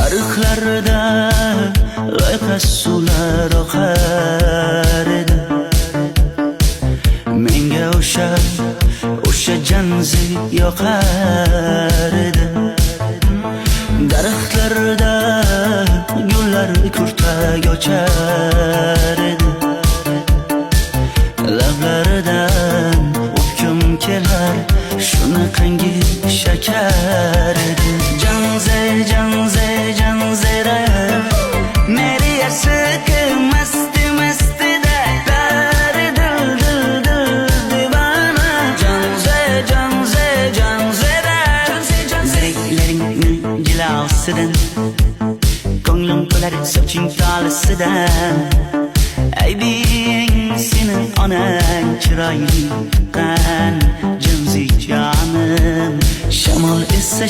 Ariqlarda loyqa suvlar oqar edi. Menga o'sha janzi yoqar edi. Daraxtlarda gullar kurtak ochar edi. Lablaridan o'pkim kelar, shunaqangi shakar edi. Janzera meri yashiq masti da dari dil divana. Janzera zirikleringni jilosidan, ko'nglim to'lar soching tolisidan. Aybing seni onang chiroyli qan, janzi jonim, shamol esa